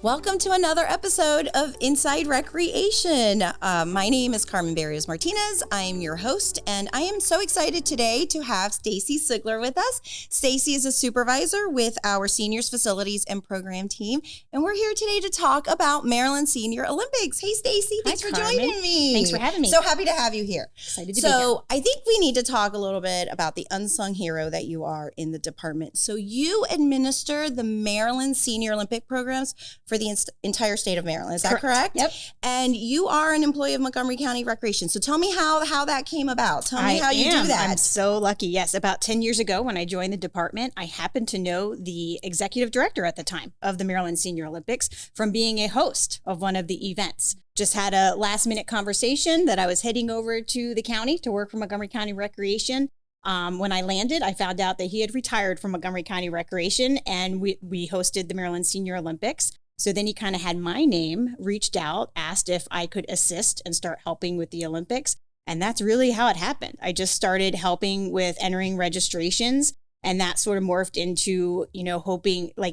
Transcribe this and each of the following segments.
Welcome to another episode of Inside Recreation. My name is Carmen Berrios Martinez. I am your host, and I am so excited today to have Stacy Sigler with us. Stacy is a supervisor with our Seniors Facilities and Program team, and we're here today to talk about Maryland Senior Olympics. Hey, Stacy, thanks for joining me. Thanks for having me. So happy to have you here. Excited to be here. So I think we need to talk a little bit about the unsung hero that you are in the department. So you administer the Maryland Senior Olympic programs for the entire state of Maryland. Is that correct? Yep. And you are an employee of Montgomery County Recreation. So tell me how that came about. Tell me how you do that. I'm so lucky. Yes. About 10 years ago when I joined the department, I happened to know the executive director at the time of the Maryland Senior Olympics from being a host of one of the events. Just had a last minute conversation that I was heading over to the county to work for Montgomery County Recreation. When I landed, I found out that he had retired from Montgomery County Recreation, and we hosted the Maryland Senior Olympics. So then he kind of had my name, reached out, asked if I could assist and start helping with the Olympics. And that's really how it happened. I just started helping with entering registrations, and that sort of morphed into,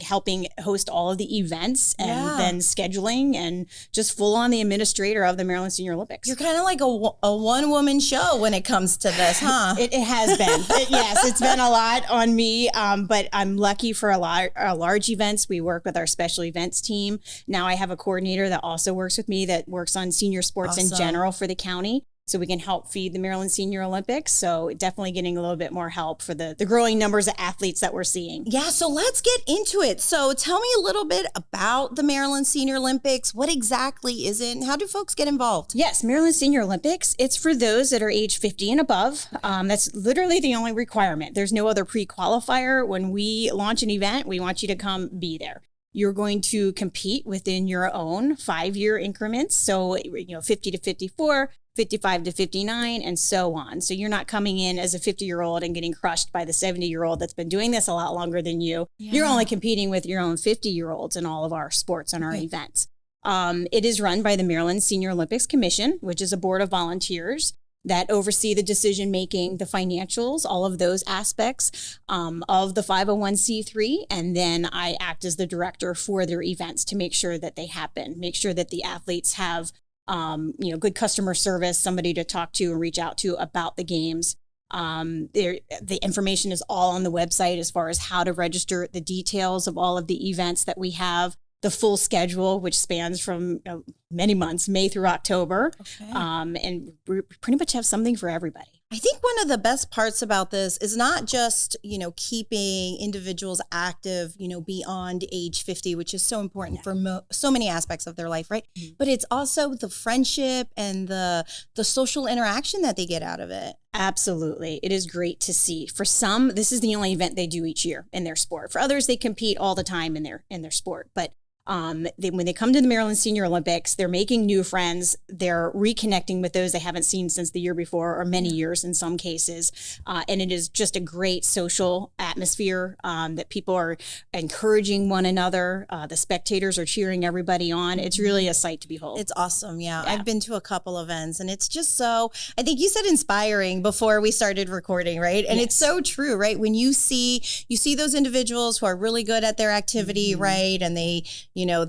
helping host all of the events and then scheduling and just full on the administrator of the Maryland Senior Olympics. You're kind of like a one-woman show when it comes to this, huh? It has been. It's been a lot on me, but I'm lucky for our large events. We work with our special events team. Now I have a coordinator that also works with me that works on senior sports in general for the county. So we can help feed the Maryland Senior Olympics. So definitely getting a little bit more help for the growing numbers of athletes that we're seeing. Yeah, so let's get into it. So tell me a little bit about the Maryland Senior Olympics. What exactly is it, and how do folks get involved? Yes, Maryland Senior Olympics, it's for those that are age 50 and above. That's literally the only requirement. There's no other pre-qualifier. When we launch an event, we want you to come be there. You're going to compete within your own 5-year increments. So, 50 to 54, 55 to 59, and so on. So you're not coming in as a 50-year-old and getting crushed by the 70-year-old that's been doing this a lot longer than you. Yeah. You're only competing with your own 50-year-olds in all of our sports and our events. It is run by the Maryland Senior Olympics Commission, which is a board of volunteers that oversee the decision-making, the financials, all of those aspects of the 501c3. And then I act as the director for their events to make sure that they happen, make sure that the athletes have good customer service, somebody to talk to and reach out to about the games. The information is all on the website as far as how to register, the details of all of the events that we have, the full schedule, which spans from many months, May through October. Okay. And we pretty much have something for everybody. I think one of the best parts about this is not just, keeping individuals active, beyond age 50, which is so important for so many aspects of their life, right? Mm-hmm. But it's also the friendship and the social interaction that they get out of it. Absolutely. It is great to see. For some, this is the only event they do each year in their sport. For others, they compete all the time in their sport. But when they come to the Maryland Senior Olympics, they're making new friends. They're reconnecting with those they haven't seen since the year before, or many years in some cases. And it is just a great social atmosphere that people are encouraging one another. The spectators are cheering everybody on. It's really a sight to behold. It's awesome. Yeah. I've been to a couple events, and it's just so, I think you said inspiring before we started recording, right? And It's so true, right? When you see those individuals who are really good at their activity, right? And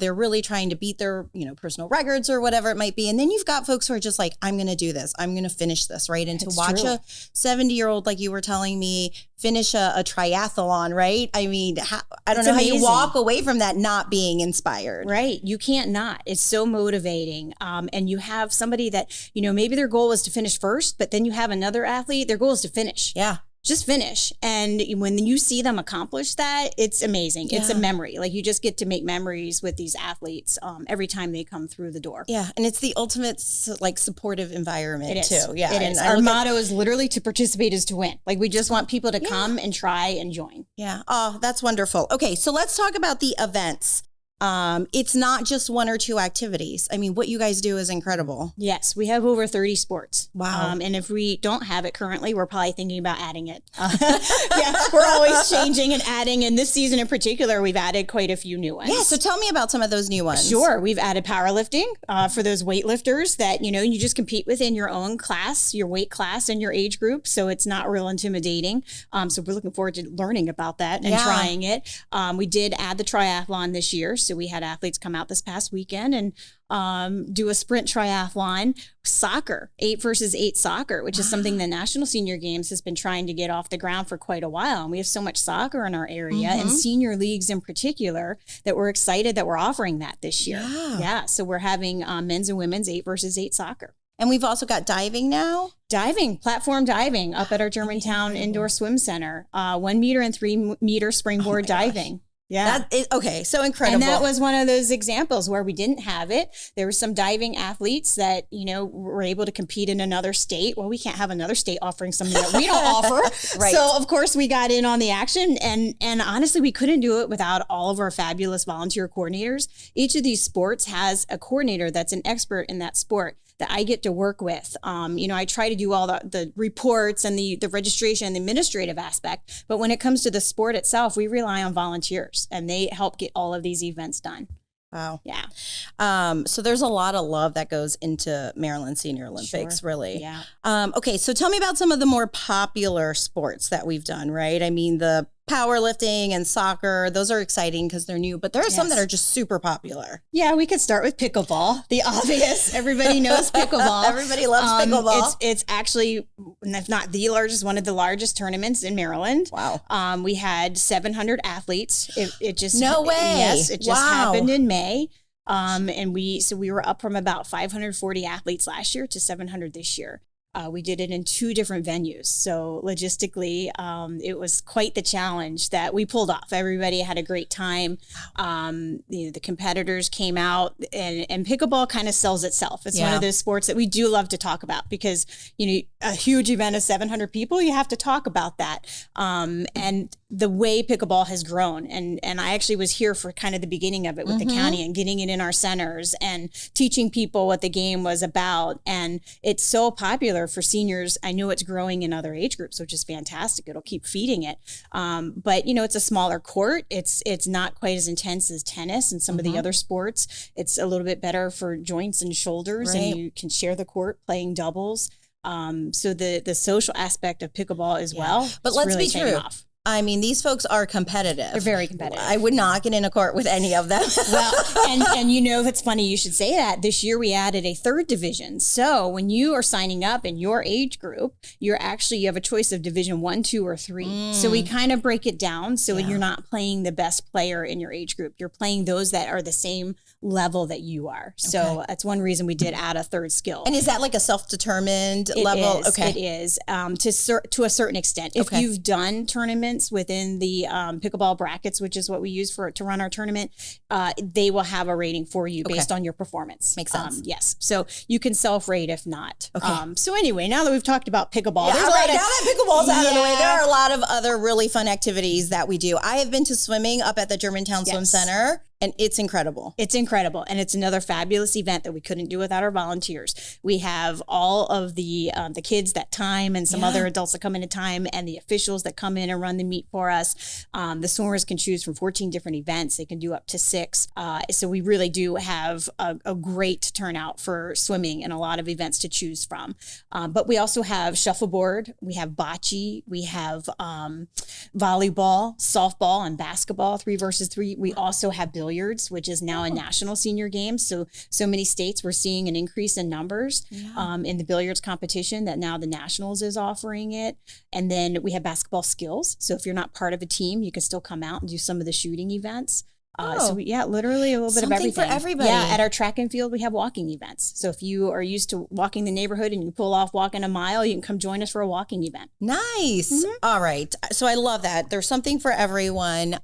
they're really trying to beat their, personal records or whatever it might be. And then you've got folks who are just like, I'm going to do this. I'm going to finish this, right? And to watch a 70-year-old, like you were telling me, finish a triathlon, right? I mean, I don't know how you walk away from that not being inspired. Right. You can't not. It's so motivating. And you have somebody that, maybe their goal was to finish first, but then you have another athlete, their goal is to finish. Yeah. Just finish. And when you see them accomplish that, it's amazing. Yeah. It's a memory. Like, you just get to make memories with these athletes every time they come through the door. Yeah. And it's the ultimate supportive environment too. Yeah. It is. Our motto is literally to participate is to win. Like, we just want people to come and try and join. Yeah. Oh, that's wonderful. Okay. So let's talk about the events. It's not just one or two activities. I mean, what you guys do is incredible. Yes, we have over 30 sports. Wow. And if we don't have it currently, we're probably thinking about adding it. Yeah, we're always changing and adding. And this season in particular, we've added quite a few new ones. Yeah, so tell me about some of those new ones. Sure. We've added powerlifting for those weightlifters that, you just compete within your own class, your weight class and your age group. So it's not real intimidating. So we're looking forward to learning about that and trying it. We did add the triathlon this year. So we had athletes come out this past weekend and do a sprint triathlon. Soccer, 8 versus 8 soccer, which is something the National Senior Games has been trying to get off the ground for quite a while. And we have so much soccer in our area and senior leagues in particular that we're excited that we're offering that this year. Yeah. So we're having men's and women's 8 versus 8 soccer. And we've also got diving now. Platform diving up at our Germantown Indoor Swim Center. 1 meter and 3 meter springboard diving. Yeah. Okay. So incredible. And that was one of those examples where we didn't have it. There were some diving athletes that, were able to compete in another state. Well, we can't have another state offering something that we don't offer. Right. So of course we got in on the action, and honestly, we couldn't do it without all of our fabulous volunteer coordinators. Each of these sports has a coordinator that's an expert in that sport that I get to work with. I try to do all the reports and the registration and the administrative aspect. But when it comes to the sport itself, we rely on volunteers, and they help get all of these events done. Wow. Yeah. So there's a lot of love that goes into Maryland Senior Olympics, really. Yeah. Okay. So tell me about some of the more popular sports that we've done, right? I mean, the powerlifting and soccer, those are exciting because they're new, but there are some that are just super popular. Yeah, we could start with pickleball, the obvious. Everybody knows pickleball. Everybody loves pickleball. It's actually, if not the largest, one of the largest tournaments in Maryland. Wow. We had 700 athletes. It just no way. Yes, it just happened in May. And we were up from about 540 athletes last year to 700 this year. We did it in 2 different venues. So logistically, it was quite the challenge that we pulled off. Everybody had a great time. The competitors came out, and pickleball kind of sells itself. It's one of those sports that we do love to talk about because, a huge event of 700 people, you have to talk about that. And the way pickleball has grown. And I actually was here for kind of the beginning of it with the county and getting it in our centers and teaching people what the game was about. And it's so popular for seniors. I know it's growing in other age groups, which is fantastic. It'll keep feeding it. But it's a smaller court. It's not quite as intense as tennis and some of the other sports. It's a little bit better for joints and shoulders, and you can share the court playing doubles. So the social aspect of pickleball as well. But let's really be true. Off. I mean, these folks are competitive. They're very competitive. I would not get in a court with any of them. Well, and it's funny you should say that. This year we added a 3rd division. So when you are signing up in your age group, you have a choice of division 1, 2, or 3. So we kind of break it down. So you're not playing the best player in your age group. You're playing those that are the same level that you are. So that's one reason we did add a 3rd skill. And is that like a self-determined level? It is to a certain extent. If you've done tournaments within the pickleball brackets, which is what we use to run our tournament, they will have a rating for you based on your performance. Makes sense. Yes. So you can self-rate if not. So anyway, now that we've talked about pickleball, now that pickleball's out of the way, there are a lot of other really fun activities that we do. I have been to swimming up at the Germantown Swim Center. And it's incredible. It's incredible. And it's another fabulous event that we couldn't do without our volunteers. We have all of the kids that time and some other adults that come in at time, and the officials that come in and run the meet for us. The swimmers can choose from 14 different events. They can do up to 6. So we really do have a great turnout for swimming and a lot of events to choose from. But we also have shuffleboard. We have bocce. We have volleyball, softball, and basketball, 3 versus 3. We also have billiards, which is now a national senior game. So many states, we're seeing an increase in numbers in the billiards competition that now the Nationals is offering it. And then we have basketball skills. So if you're not part of a team, you can still come out and do some of the shooting events. Literally a little bit of everything. For everybody. Yeah, at our track and field, we have walking events. So if you are used to walking the neighborhood and you pull off walking a mile, you can come join us for a walking event. Nice. All right. So I love that. There's something for everyone.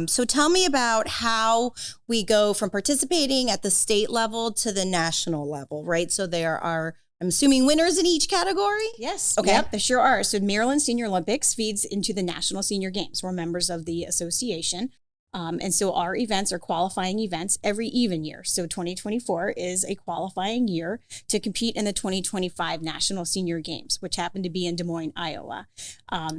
So tell me about how we go from participating at the state level to the national level, right? So there are, I'm assuming, winners in each category? Yes. Okay. Yep, there sure are. So Maryland Senior Olympics feeds into the National Senior Games. We're members of the association. And so our events are qualifying events every even year. So 2024 is a qualifying year to compete in the 2025 National Senior Games, which happen to be in Des Moines, Iowa.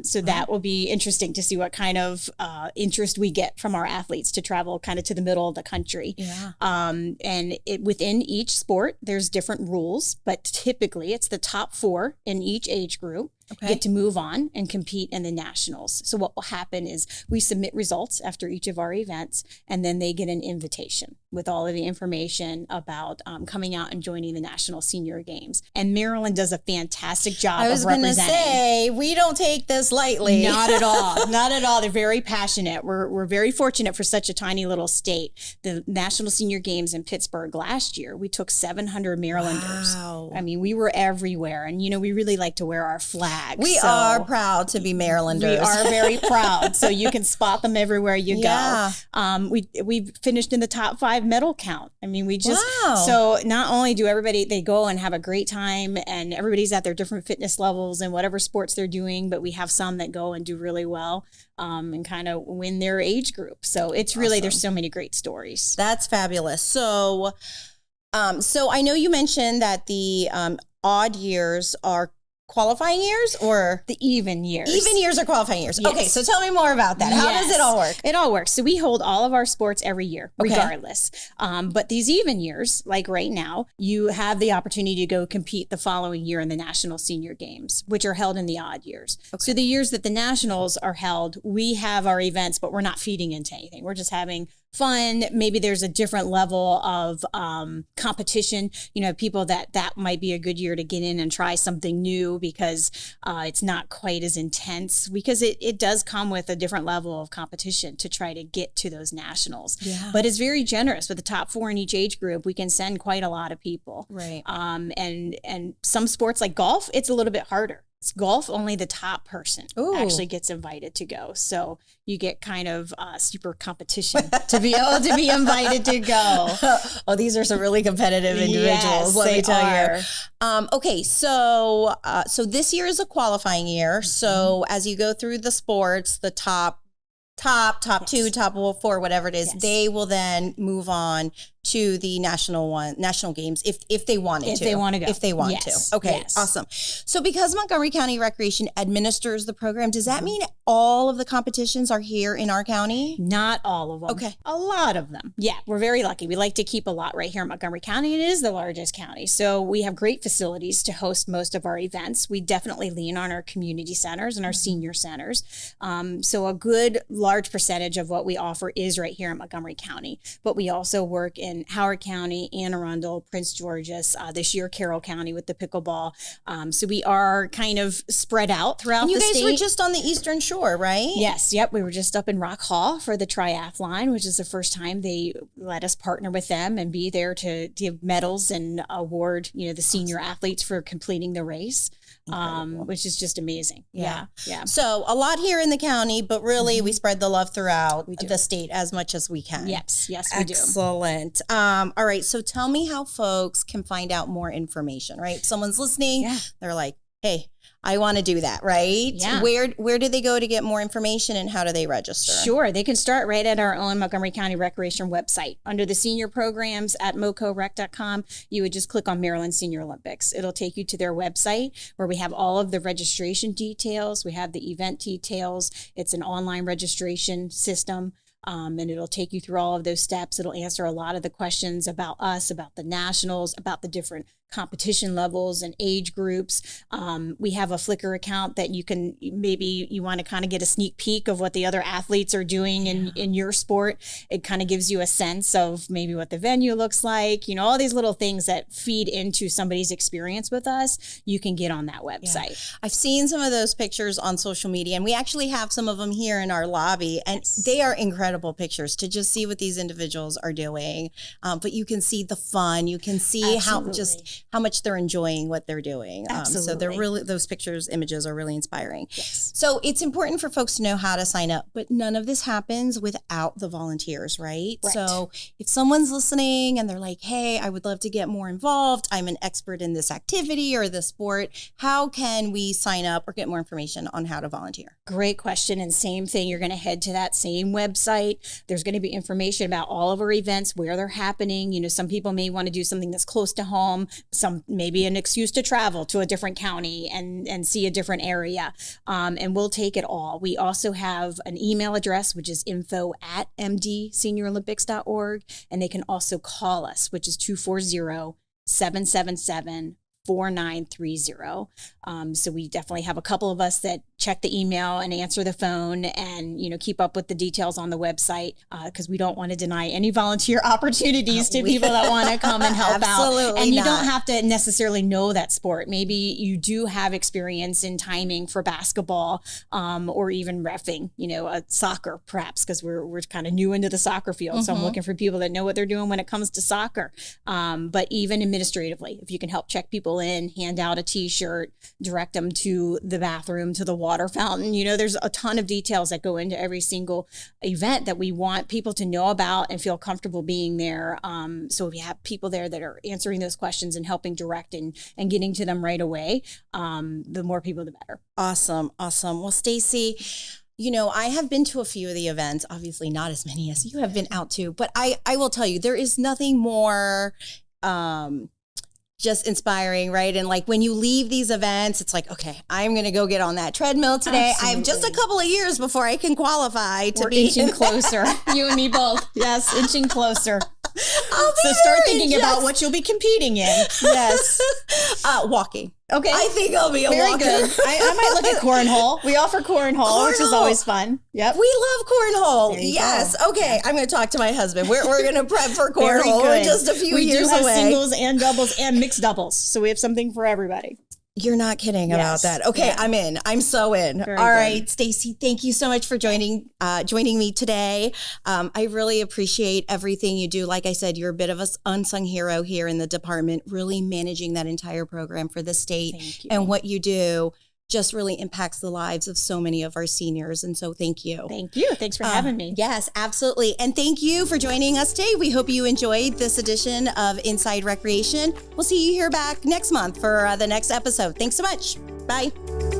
So that will be interesting to see what kind of interest we get from our athletes to travel kind of to the middle of the country. Yeah. And within each sport, there's different rules, but typically it's the top 4 in each age group get to move on and compete in the nationals. So what will happen is we submit results after each of our events, and then they get an invitation with all of the information about coming out and joining the National Senior Games. And Maryland does a fantastic job of representing. I was going to say, we don't take this lightly. Not at all. Not at all. They're very passionate. We're very fortunate for such a tiny little state. The National Senior Games in Pittsburgh last year, we took 700 Marylanders. Wow. I mean, we were everywhere. And, we really like to wear our flag. We are proud to be Marylanders. We are very proud. So you can spot them everywhere you go. We finished in the top 5 medal count. I mean, so not only do they go and have a great time, and everybody's at their different fitness levels and whatever sports they're doing, but we have some that go and do really well and kind of win their age group. So it's really, there's so many great stories. That's fabulous. So I know you mentioned that the odd years are qualifying years, or the even years? Even years are qualifying years. Yes. Okay, so tell me more about that. How does it all work? It all works. So we hold all of our sports every year, regardless. But these even years, like right now, you have the opportunity to go compete the following year in the National Senior Games, which are held in the odd years. Okay. So the years that the Nationals are held, we have our events, but we're not feeding into anything. We're just having fun. Maybe there's a different level of competition. People that might be a good year to get in and try something new because it's not quite as intense, because it does come with a different level of competition to try to get to those nationals. Yeah. But it's very generous. With the top 4 in each age group, we can send quite a lot of people. Right. And some sports like golf, it's a little bit harder. It's golf, only the top person actually gets invited to go. So you get kind of super competition to be able to be invited to go. Oh, these are some really competitive individuals, let me tell you. Okay, so this year is a qualifying year. So as you go through the sports, the top 2, top 4, whatever it is, they will then move on to the national games if they wanted to. If they want to go. If they want to. Okay, awesome. So because Montgomery County Recreation administers the program, does that mean all of the competitions are here in our county? Not all of them. Okay. A lot of them. Yeah, we're very lucky. We like to keep a lot right here in Montgomery County. It is the largest county. So we have great facilities to host most of our events. We definitely lean on our community centers and our senior centers. So a good large percentage of what we offer is right here in Montgomery County. But we also work in Howard County, Anne Arundel, Prince George's, this year Carroll County with the pickleball. So we are kind of spread out throughout the state. And you guys were just on the Eastern Shore, right? Yes. Yep. We were just up in Rock Hall for the triathlon, which is the first time they let us partner with them and be there to give medals and award, the senior athletes for completing the race. Which is just amazing. Yeah. So a lot here in the county, but really we spread the love throughout the state as much as we can. Yes, we do. Excellent. All right. So tell me how folks can find out more information, right? Someone's listening. They're like, hey, I want to do that, right? Yeah. Where do they go to get more information, and how do they register? Sure. They can start right at our own Montgomery County Recreation website. Under the senior programs at mocorec.com, you would just click on Maryland Senior Olympics. It'll take you to their website where we have all of the registration details. We have the event details. It's an online registration system. And it'll take you through all of those steps. It'll answer a lot of the questions about us, about the nationals, about the different competition levels and age groups. We have a Flickr account that maybe you want to kind of get a sneak peek of what the other athletes are doing in your sport. It kind of gives you a sense of maybe what the venue looks like, all these little things that feed into somebody's experience with us, you can get on that website. Yeah. I've seen some of those pictures on social media, and we actually have some of them here in our lobby, and they are incredible pictures to just see what these individuals are doing. But you can see the fun, you can see how much they're enjoying what they're doing. So those images are really inspiring. Yes. So it's important for folks to know how to sign up, but none of this happens without the volunteers, right? So if someone's listening and they're like, hey, I would love to get more involved, I'm an expert in this activity or this sport, how can we sign up or get more information on how to volunteer? Great question. And same thing, you're going to head to that same website. There's going to be information about all of our events, where they're happening. Some people may want to do something that's close to home, some maybe an excuse to travel to a different county and see a different area. And we'll take it all. We also have an email address, which is info@mdseniorolympics.org. And they can also call us, which is 240-777 4930. So we definitely have a couple of us that check the email and answer the phone and, keep up with the details on the website because we don't want to deny any volunteer opportunities to people that want to come and help out. And you don't have to necessarily know that sport. Maybe you do have experience in timing for basketball or even reffing, soccer perhaps, because we're kind of new into the soccer field. So I'm looking for people that know what they're doing when it comes to soccer. But even administratively, if you can help check people in, hand out a t-shirt, direct them to the bathroom, to the water fountain, there's a ton of details that go into every single event that we want people to know about and feel comfortable being there. So if you have people there that are answering those questions and helping direct and getting to them right away, the more people, the better. Awesome. Well, Stacy, I have been to a few of the events, obviously not as many as you have been out to, but I will tell you, there is nothing more just inspiring, right? And like when you leave these events, it's like, okay, I'm going to go get on that treadmill today. Absolutely. I have just a couple of years before I can qualify to We're be inching closer. You and me both. Yes, inching closer. So start thinking about what you'll be competing in. Yes. Walking. Okay. I think I'll be a Very walker. good. I might look at cornhole. We offer cornhole, which is always fun. Yep. We love cornhole. There you Yes. go. Okay. I'm going to talk to my husband. We're going to prep for Very cornhole. We're good. just a few we years do have away. singles and doubles and mixed doubles. So we have something for everybody. You're not kidding about that. Okay, yeah. I'm in. I'm so in. Very All good. right, Stacy, thank you so much for joining me today. I really appreciate everything you do. Like I said, you're a bit of an unsung hero here in the department, really managing that entire program for the state. Thank you. And what you do just really impacts the lives of so many of our seniors. And so thank you. Thank you. Thanks for having me. Yes, absolutely. And thank you for joining us today. We hope you enjoyed this edition of Inside Recreation. We'll see you here back next month for the next episode. Thanks so much. Bye.